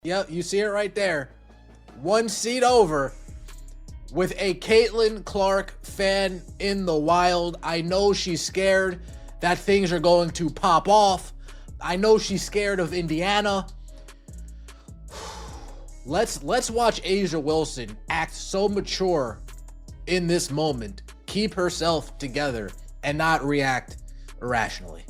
Yep, you see it right there. One seat over with a Caitlin Clark fan in the wild. I know she's scared that things are going to pop off. I know she's scared of Indiana. Let's watch A'ja Wilson act so mature in this moment, keep herself together, and not react irrationally.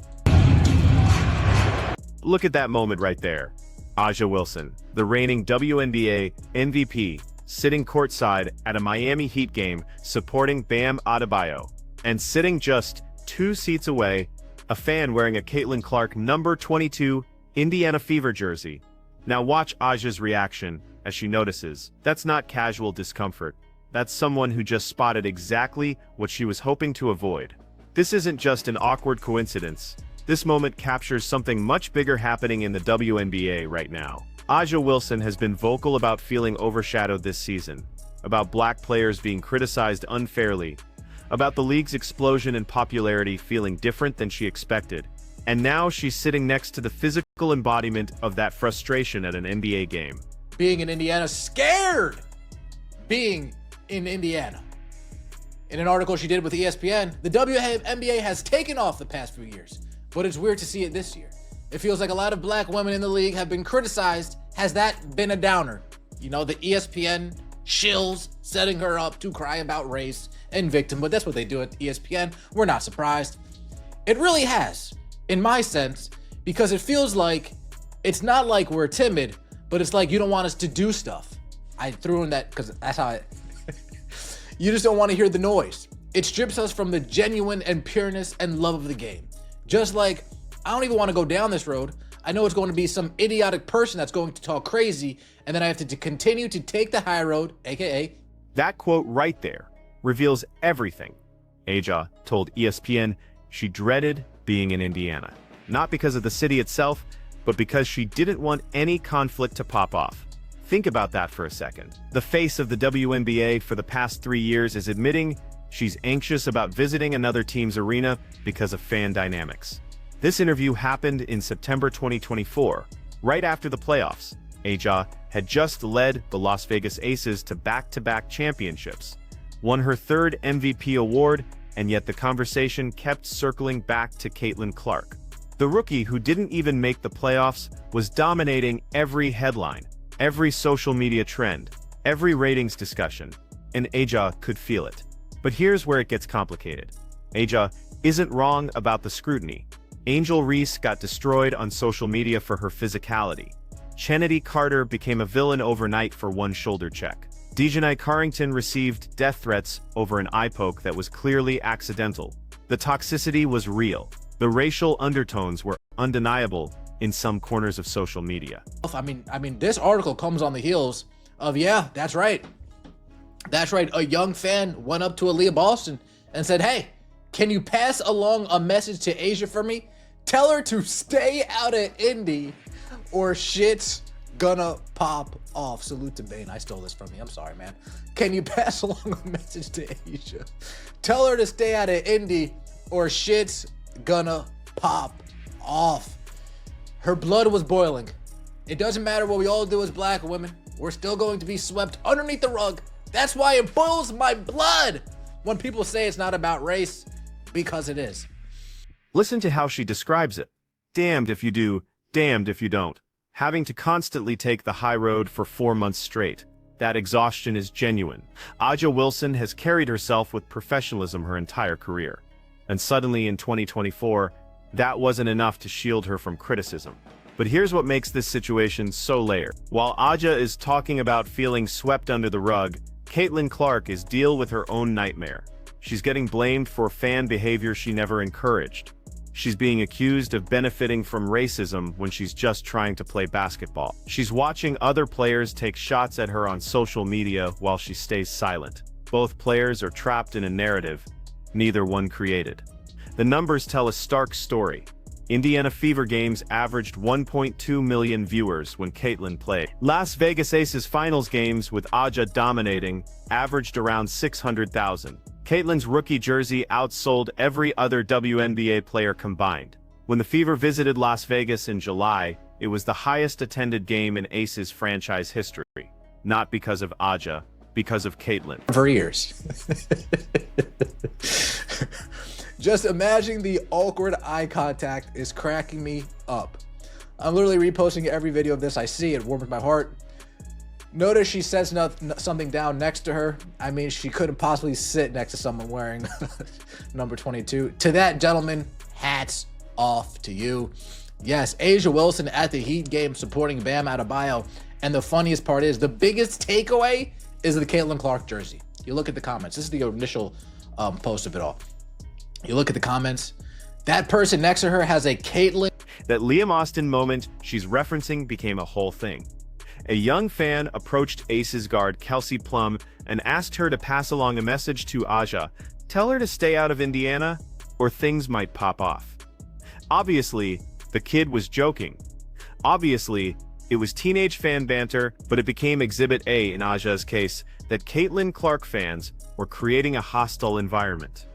Look at that moment right there. A'ja Wilson, the reigning WNBA MVP, sitting courtside at a Miami Heat game supporting Bam Adebayo. And sitting just 2 seats away, a fan wearing a Caitlin Clark number 22 Indiana Fever jersey. Now watch A'ja's reaction as she notices. That's not casual discomfort. That's someone who just spotted exactly what she was hoping to avoid. This isn't just an awkward coincidence. This moment captures something much bigger happening in the WNBA right now. A'ja Wilson has been vocal about feeling overshadowed this season, about black players being criticized unfairly, about the league's explosion in popularity feeling different than she expected. And now she's sitting next to the physical embodiment of that frustration at an NBA game. Being in Indiana, scared being in Indiana. In an article she did with ESPN, the WNBA has taken off the past few years, but it's weird to see it this year. It feels like a lot of black women in the league have been criticized. Has that been a downer? You know, the ESPN shills setting her up to cry about race and victim, but that's what they do at ESPN. We're not surprised. It really has, in my sense, because it feels like it's not like we're timid, but it's like you don't want us to do stuff. I threw in that because that's how you just don't want to hear the noise. It strips us from the genuine and pureness and love of the game. Just like, I don't even want to go down this road. I know it's going to be some idiotic person that's going to talk crazy, and then I have to continue to take the high road, aka. That quote right there reveals everything. A'ja told ESPN she dreaded being in Indiana, not because of the city itself, but because she didn't want any conflict to pop off. Think about that for a second. The face of the WNBA for the past 3 years is admitting she's anxious about visiting another team's arena because of fan dynamics. This interview happened in September 2024, right after the playoffs. A'ja had just led the Las Vegas Aces to back-to-back championships, won her 3rd MVP award, and yet the conversation kept circling back to Caitlin Clark. The rookie who didn't even make the playoffs was dominating every headline, every social media trend, every ratings discussion, and A'ja could feel it. But here's where it gets complicated. A'ja isn't wrong about the scrutiny. Angel Reese got destroyed on social media for her physicality. Chennedy Carter became a villain overnight for one shoulder check. Dejanay Carrington received death threats over an eye poke that was clearly accidental. The toxicity was real. The racial undertones were undeniable in some corners of social media. I mean, this article comes on the heels of, yeah, that's right. That's right. A young fan went up to Aaliyah Boston and said, hey, can you pass along a message to A'ja for me? Tell her to stay out of Indy or shit's gonna pop off. Salute to Bane. I stole this from you. I'm sorry, man. Can you pass along a message to A'ja? Tell her to stay out of Indy or shit's gonna pop off. Her blood was boiling. It doesn't matter what we all do as black women. We're still going to be swept underneath the rug. That's why it boils my blood when people say it's not about race, because it is. Listen to how she describes it. Damned if you do, damned if you don't. Having to constantly take the high road for 4 months straight. That exhaustion is genuine. A'ja Wilson has carried herself with professionalism her entire career. And suddenly in 2024, that wasn't enough to shield her from criticism. But here's what makes this situation so layered. While A'ja is talking about feeling swept under the rug, Caitlin Clark is dealing with her own nightmare. She's getting blamed for fan behavior she never encouraged. She's being accused of benefiting from racism when she's just trying to play basketball. She's watching other players take shots at her on social media while she stays silent. Both players are trapped in a narrative neither one created. The numbers tell a stark story. Indiana Fever games averaged 1.2 million viewers when Caitlin played. Las Vegas Aces finals games with A'ja dominating averaged around 600,000. Caitlin's rookie jersey outsold every other WNBA player combined. When the Fever visited Las Vegas in July, it was the highest attended game in Aces franchise history. Not because of Aja, because of Caitlyn. For years. Just imagining the awkward eye contact is cracking me up. I'm literally reposting every video of this I see. It warms my heart. Notice she sets something down next to her. I mean, she couldn't possibly sit next to someone wearing number 22. To that gentleman, hats off to you. Yes, A'ja Wilson at the Heat game supporting Bam Adebayo. And the funniest part is, the biggest takeaway is the Caitlin Clark jersey. You look at the comments. This is the initial post of it all. You look at the comments. That person next to her has a Caitlin. That Liam Austin moment she's referencing became a whole thing. A young fan approached Aces guard Kelsey Plum and asked her to pass along a message to Aja. Tell her to stay out of Indiana, or things might pop off. Obviously, the kid was joking. Obviously, it was teenage fan banter, but it became Exhibit A in Aja's case that Caitlin Clark fans were creating a hostile environment.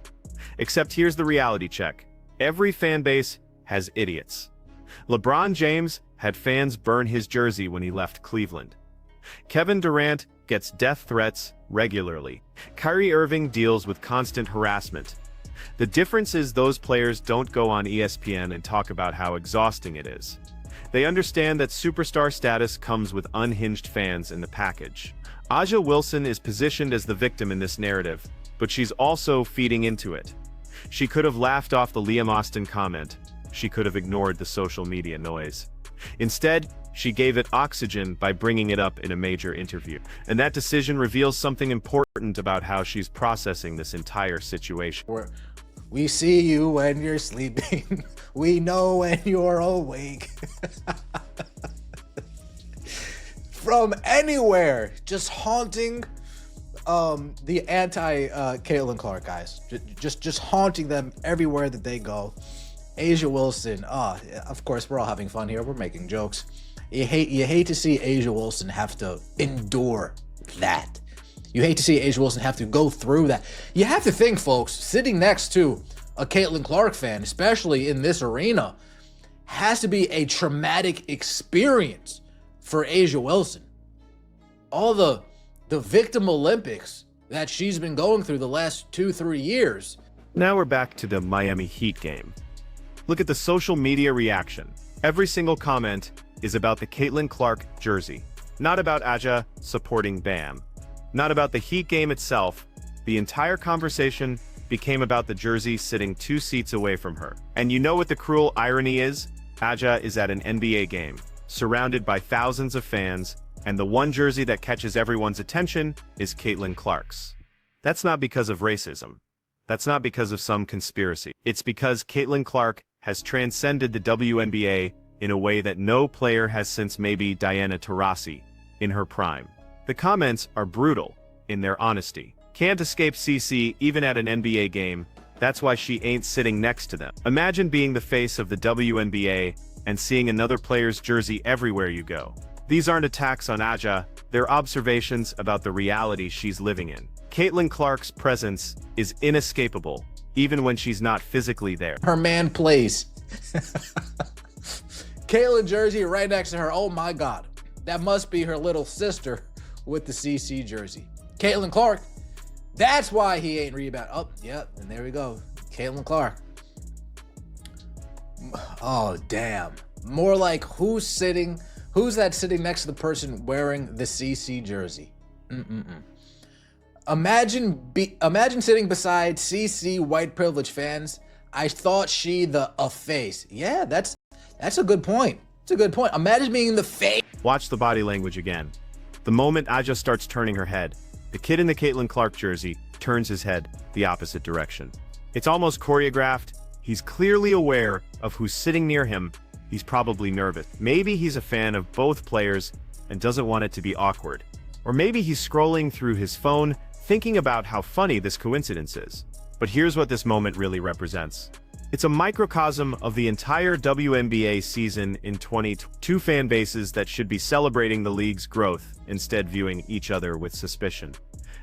Except here's the reality check. Every fan base has idiots. LeBron James had fans burn his jersey when he left Cleveland. Kevin Durant gets death threats regularly. Kyrie Irving deals with constant harassment. The difference is those players don't go on ESPN and talk about how exhausting it is. They understand that superstar status comes with unhinged fans in the package. A'ja Wilson is positioned as the victim in this narrative, but she's also feeding into it. She could have laughed off the Liam Austin comment. She could have ignored the social media noise. Instead, she gave it oxygen by bringing it up in a major interview. And that decision reveals something important about how she's processing this entire situation. We see you when you're sleeping. We know when you're awake. From anywhere, just haunting the anti-Caitlin Clark guys. Just haunting them everywhere that they go. A'ja Wilson, of course, we're all having fun here. We're making jokes. You hate to see A'ja Wilson have to endure that. You hate to see A'ja Wilson have to go through that. You have to think, folks, sitting next to a Caitlin Clark fan, especially in this arena, has to be a traumatic experience for A'ja Wilson. All the victim Olympics that she's been going through the last 2-3 years. Now we're back to the Miami Heat game. Look at the social media reaction. Every single comment is about the Caitlin Clark jersey, not about A'ja supporting Bam, not about the Heat game itself. The entire conversation became about the jersey sitting 2 seats away from her. And you know what the cruel irony is? A'ja is at an NBA game, surrounded by thousands of fans, and the one jersey that catches everyone's attention is Caitlin Clark's. That's not because of racism. That's not because of some conspiracy. It's because Caitlin Clark has transcended the WNBA in a way that no player has since maybe Diana Taurasi in her prime. The comments are brutal in their honesty. Can't escape CC even at an NBA game. That's why she ain't sitting next to them. Imagine being the face of the WNBA and seeing another player's jersey everywhere you go. These aren't attacks on A'ja, they're observations about the reality she's living in. Caitlin Clark's presence is inescapable, even when she's not physically there. Her man plays. Caitlin jersey right next to her. Oh my God. That must be her little sister with the CC jersey. Caitlin Clark. That's why he ain't rebound. Oh, yep. And there we go. Caitlin Clark. Oh, damn. More like who's that sitting next to the person wearing the CC jersey? Imagine sitting beside CC white privilege fans. I thought she a face. Yeah, that's a good point. It's a good point. Imagine being the face. Watch the body language again. The moment A'ja starts turning her head, the kid in the Caitlin Clark jersey turns his head the opposite direction. It's almost choreographed. He's clearly aware of who's sitting near him. He's probably nervous. Maybe he's a fan of both players and doesn't want it to be awkward. Or maybe he's scrolling through his phone, thinking about how funny this coincidence is. But here's what this moment really represents. It's a microcosm of the entire WNBA season in 2022 fan bases that should be celebrating the league's growth, instead viewing each other with suspicion.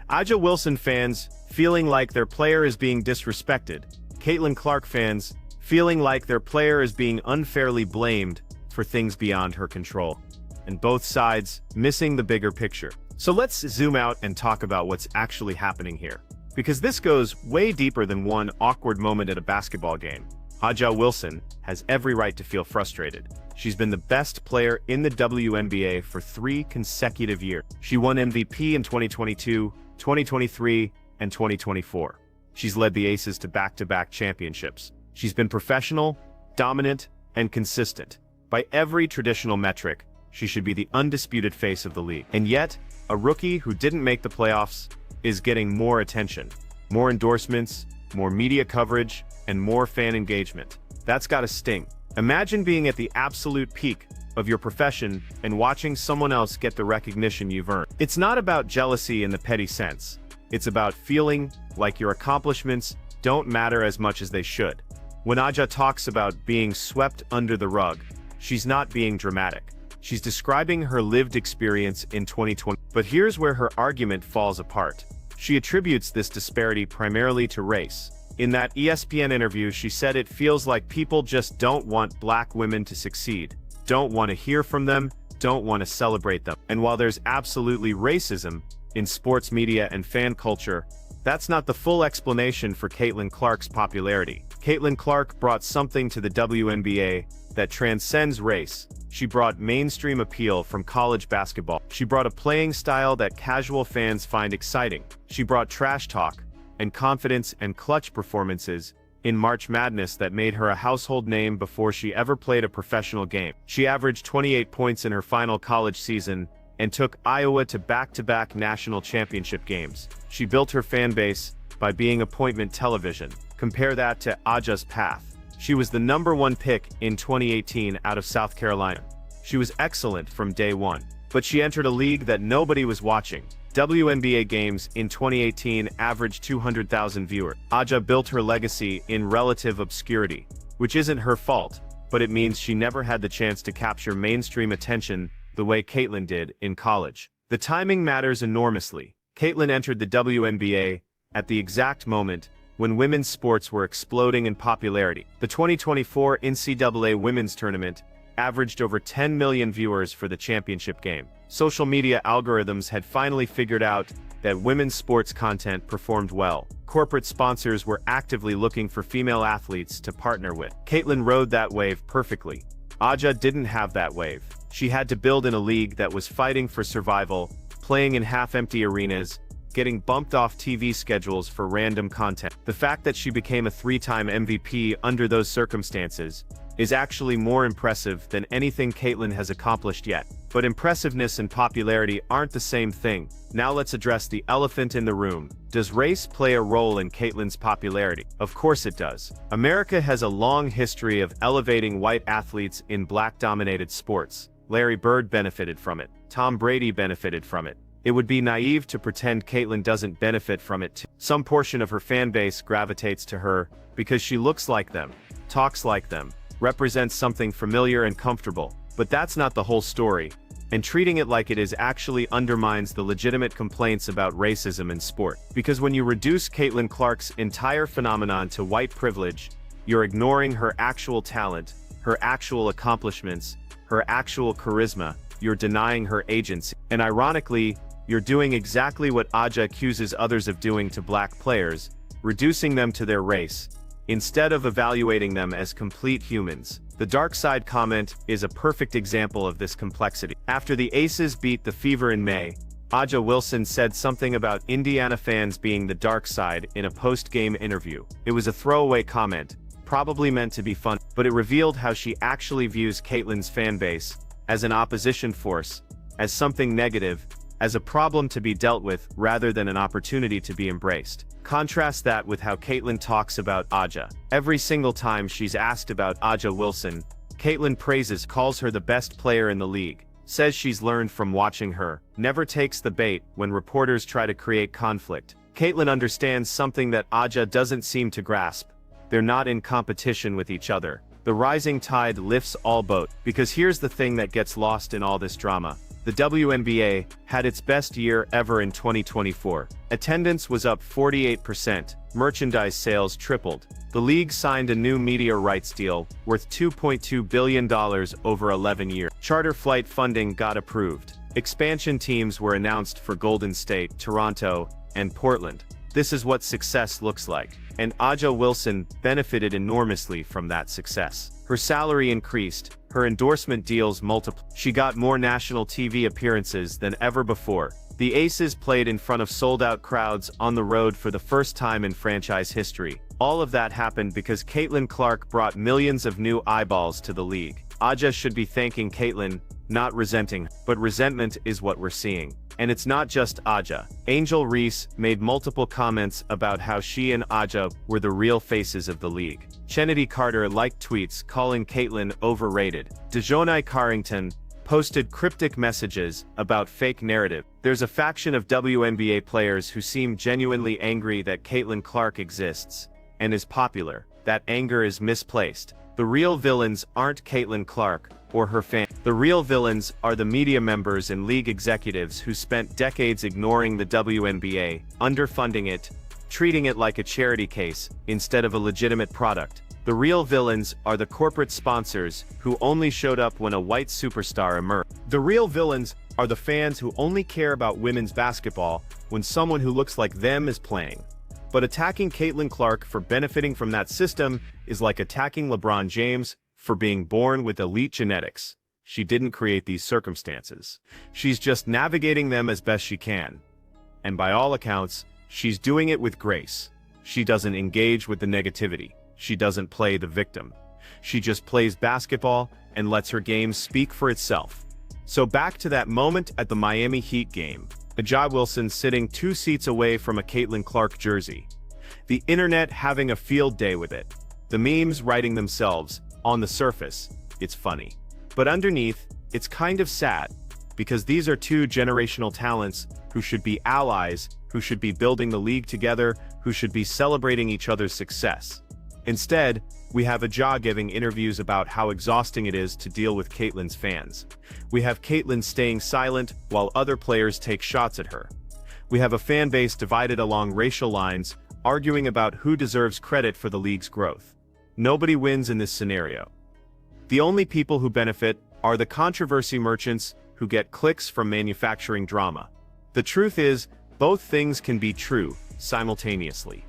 A'ja Wilson fans feeling like their player is being disrespected. Caitlin Clark fans feeling like their player is being unfairly blamed for things beyond her control, and both sides missing the bigger picture. So let's zoom out and talk about what's actually happening here, because this goes way deeper than one awkward moment at a basketball game. A'ja Wilson has every right to feel frustrated. She's been the best player in the WNBA for 3 consecutive years. She won MVP in 2022, 2023, and 2024. She's led the Aces to back-to-back championships. She's been professional, dominant, and consistent. By every traditional metric, she should be the undisputed face of the league. And yet, a rookie who didn't make the playoffs is getting more attention, more endorsements, more media coverage, and more fan engagement. That's gotta sting. Imagine being at the absolute peak of your profession and watching someone else get the recognition you've earned. It's not about jealousy in the petty sense. It's about feeling like your accomplishments don't matter as much as they should. When A'ja talks about being swept under the rug, she's not being dramatic. She's describing her lived experience in 2020. But here's where her argument falls apart. She attributes this disparity primarily to race. In that ESPN interview, she said it feels like people just don't want black women to succeed, don't want to hear from them, don't want to celebrate them. And while there's absolutely racism in sports media and fan culture, that's not the full explanation for Caitlin Clark's popularity. Caitlin Clark brought something to the WNBA that transcends race. She brought mainstream appeal from college basketball. She brought a playing style that casual fans find exciting. She brought trash talk and confidence and clutch performances in March Madness that made her a household name before she ever played a professional game. She averaged 28 points in her final college season and took Iowa to back-to-back national championship games. She built her fan base by being appointment television. Compare that to A'ja's path. She was the #1 pick in 2018 out of South Carolina. She was excellent from day one, but she entered a league that nobody was watching. WNBA games in 2018 averaged 200,000 viewers. A'ja built her legacy in relative obscurity, which isn't her fault, but it means she never had the chance to capture mainstream attention the way Caitlin did in college. The timing matters enormously. Caitlin entered the WNBA at the exact moment when women's sports were exploding in popularity. The 2024 NCAA Women's Tournament averaged over 10 million viewers for the championship game. Social media algorithms had finally figured out that women's sports content performed well. Corporate sponsors were actively looking for female athletes to partner with. Caitlin rode that wave perfectly. A'ja didn't have that wave. She had to build in a league that was fighting for survival, playing in half-empty arenas, getting bumped off TV schedules for random content. The fact that she became a 3-time MVP under those circumstances is actually more impressive than anything Caitlin has accomplished yet. But impressiveness and popularity aren't the same thing. Now let's address the elephant in the room. Does race play a role in Caitlin's popularity? Of course it does. America has a long history of elevating white athletes in black-dominated sports. Larry Bird benefited from it. Tom Brady benefited from it. It would be naive to pretend Caitlin doesn't benefit from it too. Some portion of her fan base gravitates to her because she looks like them, talks like them, represents something familiar and comfortable. But that's not the whole story, and treating it like it is actually undermines the legitimate complaints about racism in sport. Because when you reduce Caitlin Clark's entire phenomenon to white privilege, you're ignoring her actual talent, her actual accomplishments, her actual charisma. You're denying her agency. And ironically, you're doing exactly what A'ja accuses others of doing to black players, reducing them to their race, instead of evaluating them as complete humans. The dark side comment is a perfect example of this complexity. After the Aces beat the Fever in May, A'ja Wilson said something about Indiana fans being the dark side in a post-game interview. It was a throwaway comment, probably meant to be fun, but it revealed how she actually views Caitlin's fan base as an opposition force, as something negative, as a problem to be dealt with rather than an opportunity to be embraced. Contrast that with how Caitlin talks about A'ja. Every single time she's asked about A'ja Wilson, Caitlin praises, calls her the best player in the league, says she's learned from watching her, never takes the bait when reporters try to create conflict. Caitlin understands something that A'ja doesn't seem to grasp. They're not in competition with each other. The rising tide lifts all boats. Because here's the thing that gets lost in all this drama. the WNBA had its best year ever in 2024. Attendance was up 48%, merchandise sales tripled. The league signed a new media rights deal worth $2.2 billion over 11 years. Charter flight funding got approved. Expansion teams were announced for Golden State, Toronto, and Portland. This is what success looks like. And A'ja Wilson benefited enormously from that success. Her salary increased, her endorsement deals multiplied. She got more national TV appearances than ever before. The Aces played in front of sold-out crowds on the road for the first time in franchise history. All of that happened because Caitlin Clark brought millions of new eyeballs to the league. A'ja should be thanking Caitlin, not resenting, but resentment is what we're seeing. And it's not just A'ja. Angel Reese made multiple comments about how she and A'ja were the real faces of the league. Chennedy Carter liked tweets calling Caitlin overrated. DeJounte Carrington posted cryptic messages about fake narrative. There's a faction of WNBA players who seem genuinely angry that Caitlin Clark exists and is popular. That anger is misplaced. The real villains aren't Caitlin Clark or her fans. The real villains are the media members and league executives who spent decades ignoring the WNBA, underfunding it, treating it like a charity case instead of a legitimate product. The real villains are the corporate sponsors who only showed up when a white superstar emerged. The real villains are the fans who only care about women's basketball when someone who looks like them is playing. But attacking Caitlin Clark for benefiting from that system is like attacking LeBron James for being born with elite genetics. She didn't create these circumstances. She's just navigating them as best she can. And by all accounts, she's doing it with grace. She doesn't engage with the negativity. She doesn't play the victim. She just plays basketball and lets her game speak for itself. So back to that moment at the Miami Heat game. A'ja Wilson sitting 2 seats away from a Caitlin Clark jersey. The internet having a field day with it. The memes writing themselves. On the surface, it's funny. But underneath, it's kind of sad, because these are 2 generational talents who should be allies, who should be building the league together, who should be celebrating each other's success. Instead, we have A'ja giving interviews about how exhausting it is to deal with Caitlin's fans. We have Caitlin staying silent while other players take shots at her. We have a fan base divided along racial lines, arguing about who deserves credit for the league's growth. Nobody wins in this scenario. The only people who benefit are the controversy merchants who get clicks from manufacturing drama. The truth is, both things can be true simultaneously.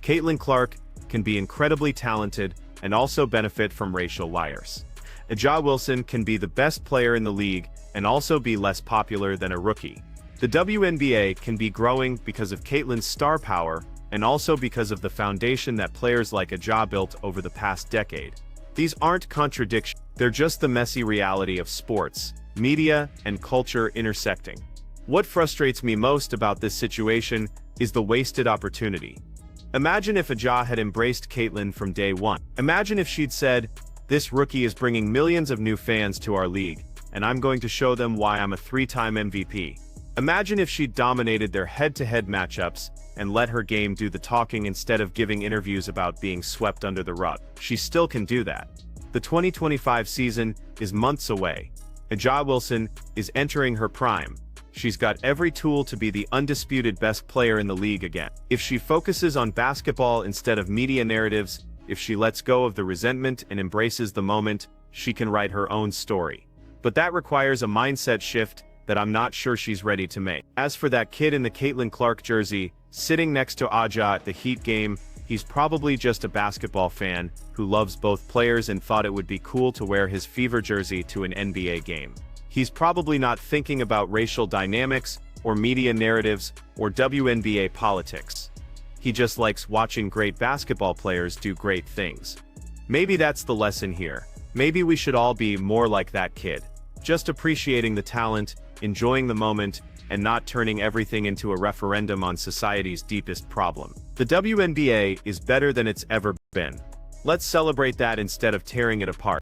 Caitlin Clark can be incredibly talented and also benefit from racial liars. A'ja Wilson can be the best player in the league and also be less popular than a rookie. The WNBA can be growing because of Caitlin's star power and also because of the foundation that players like A'ja built over the past decade. These aren't contradictions, they're just the messy reality of sports, media, and culture intersecting. What frustrates me most about this situation is the wasted opportunity. Imagine if A'ja had embraced Caitlin from day one. Imagine if she'd said, "This rookie is bringing millions of new fans to our league, and I'm going to show them why I'm a 3-time MVP." Imagine if she'd dominated their head-to-head matchups and let her game do the talking instead of giving interviews about being swept under the rug. She still can do that. The 2025 season is months away. A'ja Wilson is entering her prime. She's got every tool to be the undisputed best player in the league again. If she focuses on basketball instead of media narratives, if she lets go of the resentment and embraces the moment, she can write her own story. But that requires a mindset shift that I'm not sure she's ready to make. As for that kid in the Caitlin Clark jersey, sitting next to A'ja at the Heat game, he's probably just a basketball fan who loves both players and thought it would be cool to wear his Fever jersey to an NBA game. He's probably not thinking about racial dynamics, or media narratives, or WNBA politics. He just likes watching great basketball players do great things. Maybe that's the lesson here. Maybe we should all be more like that kid. Just appreciating the talent, enjoying the moment, and not turning everything into a referendum on society's deepest problem. The WNBA is better than it's ever been. Let's celebrate that instead of tearing it apart.